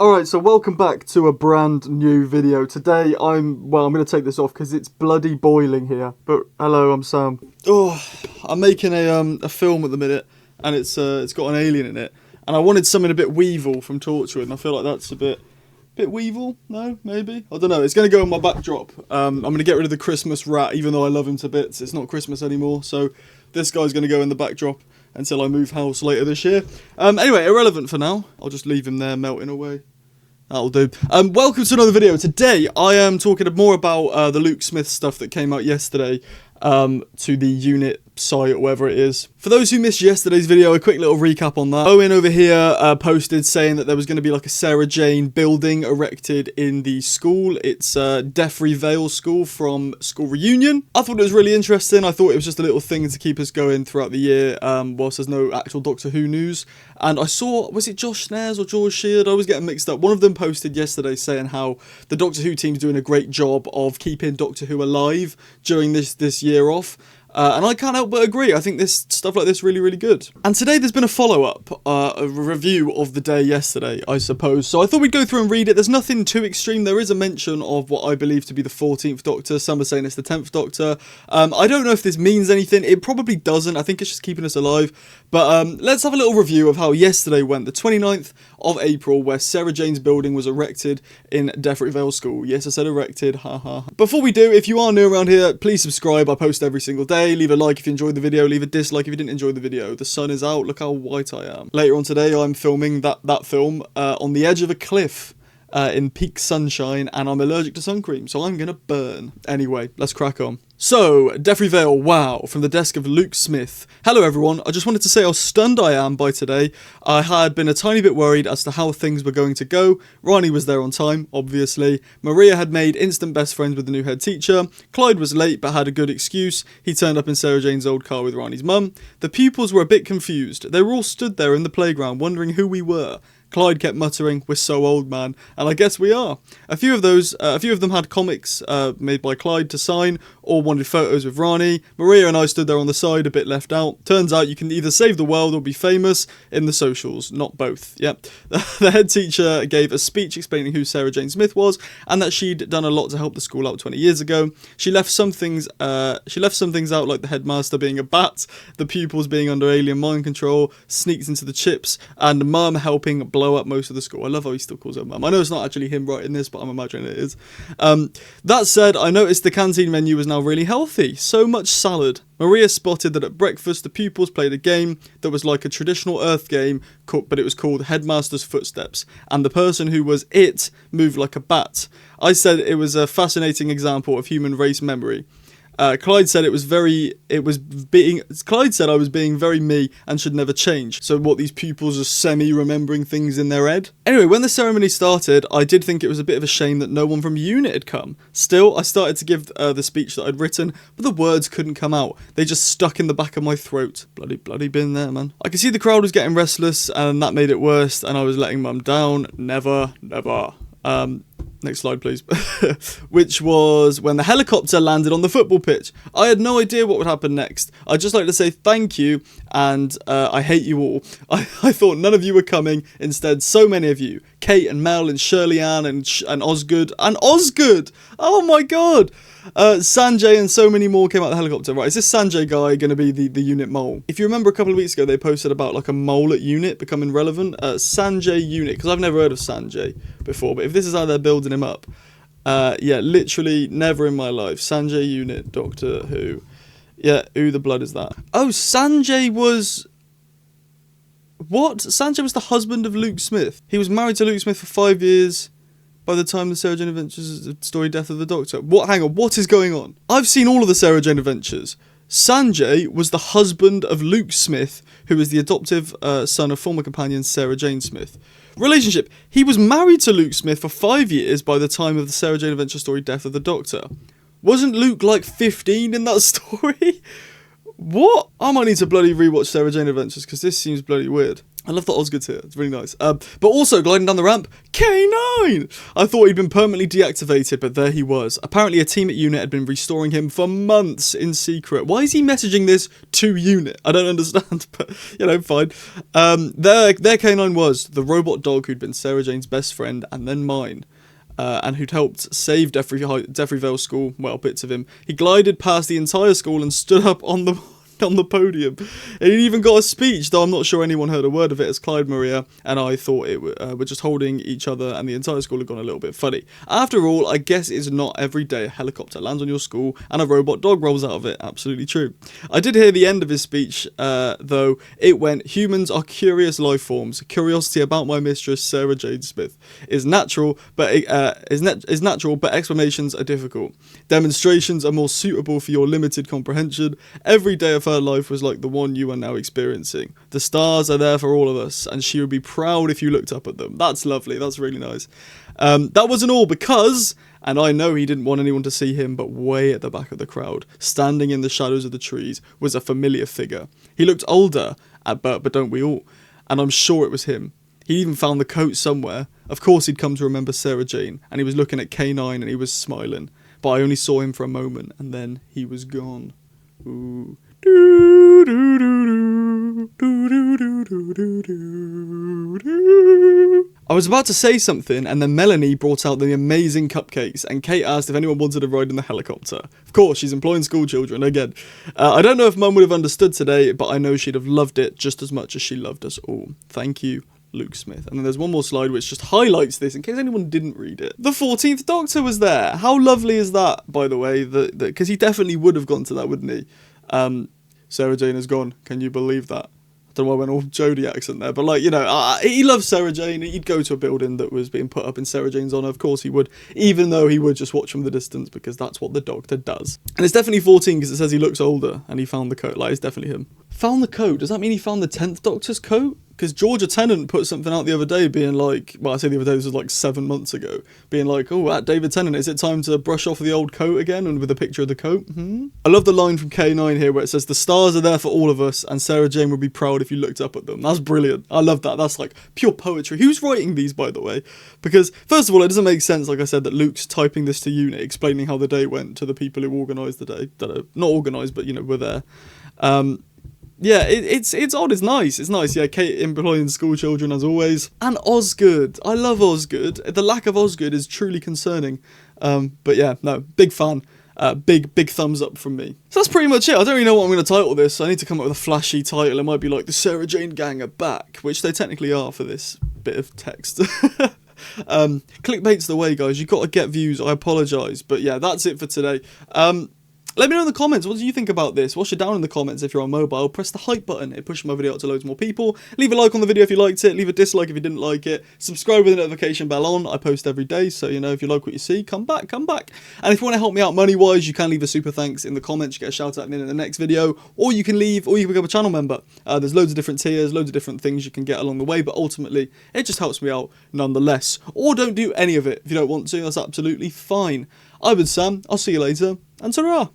Alright, so welcome back to a brand new video. Today I'm going to take this off because it's bloody boiling here. But hello, I'm Sam. Oh, I'm making a film at the minute, and it's got an alien in it. And I wanted something a bit Weevil from Torchwood, and I feel like that's a bit Weevil? No, maybe? I don't know. It's going to go on my backdrop. I'm going to get rid of the Christmas rat, even though I love him to bits. It's not Christmas anymore, so this guy's going to go in the backdrop until I move house later this year. Anyway, irrelevant for now. I'll just leave him there melting away. That'll do. Welcome to another video. Today I am talking more about the Luke Smith stuff that came out yesterday to the unit site or whatever it is. For those who missed yesterday's video, a quick little recap on that. Owen over here posted saying that there was going to be like a Sarah Jane building erected in the school. It's Defry Vale School from School Reunion. I thought it was really interesting. I thought it was just a little thing to keep us going throughout the year whilst there's no actual Doctor Who news. And I saw, was it Josh Snares or George Sheard? I was getting mixed up. One of them posted yesterday saying how the Doctor Who team's doing a great job of keeping Doctor Who alive during this year off. And I can't help but agree. I think this stuff like this is really, really good. And today there's been a follow-up, a review of the day yesterday, I suppose. So I thought we'd go through and read it. There's nothing too extreme. There is a mention of what I believe to be the 14th Doctor. Some are saying it's the 10th Doctor. I don't know if this means anything. It probably doesn't. I think it's just keeping us alive. But let's have a little review of how yesterday went. The 29th of April, where Sarah Jane's building was erected in Defry Vale School. Yes, I said erected. Ha ha. Before we do, if you are new around here, please subscribe. I post every single day. Leave a like if you enjoyed the video, leave a dislike if you didn't enjoy the video. The sun is out, look how white I am. Later on today I'm filming that film on the edge of a cliff in peak sunshine, and I'm allergic to sun cream, so I'm gonna burn. Anyway, let's crack on. So, Defry Vale, wow, from the desk of Luke Smith. Hello everyone, I just wanted to say how stunned I am by today. I had been a tiny bit worried as to how things were going to go. Rani was there on time, obviously. Maria had made instant best friends with the new head teacher. Clyde was late but had a good excuse. He turned up in Sarah Jane's old car with Rani's mum. The pupils were a bit confused. They were all stood there in the playground wondering who we were. Clyde kept muttering, "We're so old, man," and I guess we are. A few of them had comics made by Clyde to sign, or wanted photos with Rani. Maria and I stood there on the side, a bit left out. Turns out you can either save the world or be famous in the socials, not both. Yep. The head teacher gave a speech explaining who Sarah Jane Smith was, and that she'd done a lot to help the school out 20 years ago. She left some things out, like the headmaster being a bat, the pupils being under alien mind control, sneaked into the chips, and Mum helping blow up most of the school. I love how he still calls her Mum. I know it's not actually him writing this, but I'm imagining it is. That said, I noticed the canteen menu was now really healthy. So much salad. Maria spotted that at breakfast the pupils played a game that was like a traditional Earth game, but it was called Headmaster's Footsteps, and the person who was it moved like a bat. I said it was a fascinating example of human race memory. Clyde said I was being very me and should never change. So what, these pupils are semi-remembering things in their head? Anyway, when the ceremony started, I did think it was a bit of a shame that no one from UNIT had come. Still, I started to give the speech that I'd written, but the words couldn't come out. They just stuck in the back of my throat. Bloody been there, man. I could see the crowd was getting restless, and that made it worse, and I was letting Mum down. Never. Next slide, please. Which was when the helicopter landed on the football pitch. I had no idea what would happen next. I'd just like to say thank you, and I hate you all. I thought none of you were coming. Instead, so many of you. Kate and Mel and Shirley Ann and Osgood. And Osgood! Oh my god! Sanjay and so many more came out of the helicopter. Right, is this Sanjay guy going to be the unit mole? If you remember a couple of weeks ago, they posted about like a mole at unit becoming relevant. Sanjay unit, because I've never heard of Sanjay before, but if this is how they're building him up, yeah, literally never in my life. Sanjay unit, Doctor Who. Yeah, who the blood is that? Oh, Sanjay was... What? Sanjay was the husband of Luke Smith. He was married to Luke Smith for 5 years... by the time the Sarah Jane Adventures story Death of the Doctor. What? Hang on, what is going on? I've seen all of the Sarah Jane Adventures. Sanjay was the husband of Luke Smith, who was the adoptive son of former companion Sarah Jane Smith. Relationship. He was married to Luke Smith for 5 years by the time of the Sarah Jane Adventure story Death of the Doctor. Wasn't Luke like 15 in that story? What? I might need to bloody rewatch Sarah Jane Adventures because this seems bloody weird. I love that Osgood's here. It's really nice. But also, gliding down the ramp, K9! I thought he'd been permanently deactivated, but there he was. Apparently, a team at Unit had been restoring him for months in secret. Why is he messaging this to Unit? I don't understand, but, you know, fine. There K9 was, the robot dog who'd been Sarah Jane's best friend and then mine. And who'd helped save Deathry Vale School, well, bits of him. He glided past the entire school and stood up on the podium. And he even got a speech, though I'm not sure anyone heard a word of it, as Clyde, Maria and I thought it were just holding each other, and the entire school had gone a little bit funny. After all, I guess it's not every day a helicopter lands on your school and a robot dog rolls out of it. Absolutely true. I did hear the end of his speech, though. It went, "Humans are curious life forms. Curiosity about my mistress, Sarah Jane Smith, is natural, but explanations are difficult. Demonstrations are more suitable for your limited comprehension. Every day of her life was like the one you are now experiencing. The stars are there for all of us, and she would be proud if you looked up at them." That's lovely. That's really nice. That wasn't all, because, and I know he didn't want anyone to see him, but way at the back of the crowd, standing in the shadows of the trees, was a familiar figure. He looked older, but don't we all? And I'm sure it was him. He even found the coat somewhere. Of course he'd come to remember Sarah Jane, and he was looking at K9 and he was smiling. But I only saw him for a moment, and then he was gone. Ooh. I was about to say something, and then Melanie brought out the amazing cupcakes, and Kate asked if anyone wanted a ride in the helicopter. Of course, she's employing school children again. I don't know if Mum would have understood today, but I know she'd have loved it just as much as she loved us all. Thank you, Luke Smith. And then there's one more slide which just highlights this in case anyone didn't read it. The 14th Doctor was there. How lovely is that, by the way? Because he definitely would have gone to that, wouldn't he? Sarah Jane is gone. Can you believe that? I don't know why I went all Jodie accent there, but like, you know, he loves Sarah Jane. He'd go to a building that was being put up in Sarah Jane's honour. Of course he would, even though he would just watch from the distance, because that's what the Doctor does. And it's definitely 14 because it says he looks older and he found the coat. Like, it's definitely him. Found the coat? Does that mean he found the 10th Doctor's coat? Because Georgia Tennant put something out the other day being like, well, I say the other day, this was like 7 months ago, being like, oh, at David Tennant, is it time to brush off the old coat again? And with a picture of the coat. I love the line from K9 here where it says, "The stars are there for all of us, and Sarah Jane would be proud if you looked up at them." That's brilliant. I love that. That's like pure poetry. Who's writing these, by the way? Because, first of all, it doesn't make sense, like I said, that Luke's typing this to Unit, explaining how the day went to the people who organised the day. That are not organised, but, you know, were there. Yeah, it's odd, it's nice, yeah, Kate employing school children as always. And Osgood, I love Osgood, the lack of Osgood is truly concerning, but yeah, no, big fan, big thumbs up from me. So that's pretty much it. I don't really know what I'm going to title this. I need to come up with a flashy title. It might be like, "The Sarah Jane Gang are back," which they technically are for this bit of text. Clickbait's the way, guys, you've got to get views, I apologise, but yeah, that's it for today. Let me know in the comments, what do you think about this? Wash it down in the comments if you're on mobile. Press the hype button, it pushes my video out to loads more people. Leave a like on the video if you liked it, leave a dislike if you didn't like it. Subscribe with the notification bell on, I post every day, so you know, if you like what you see, come back. And if you want to help me out money-wise, you can leave a super thanks in the comments, you get a shout out in the next video, or you can become a channel member. There's loads of different tiers, loads of different things you can get along the way, but ultimately, it just helps me out nonetheless. Or don't do any of it if you don't want to, that's absolutely fine. I've been Sam, I'll see you later, and ta-ra!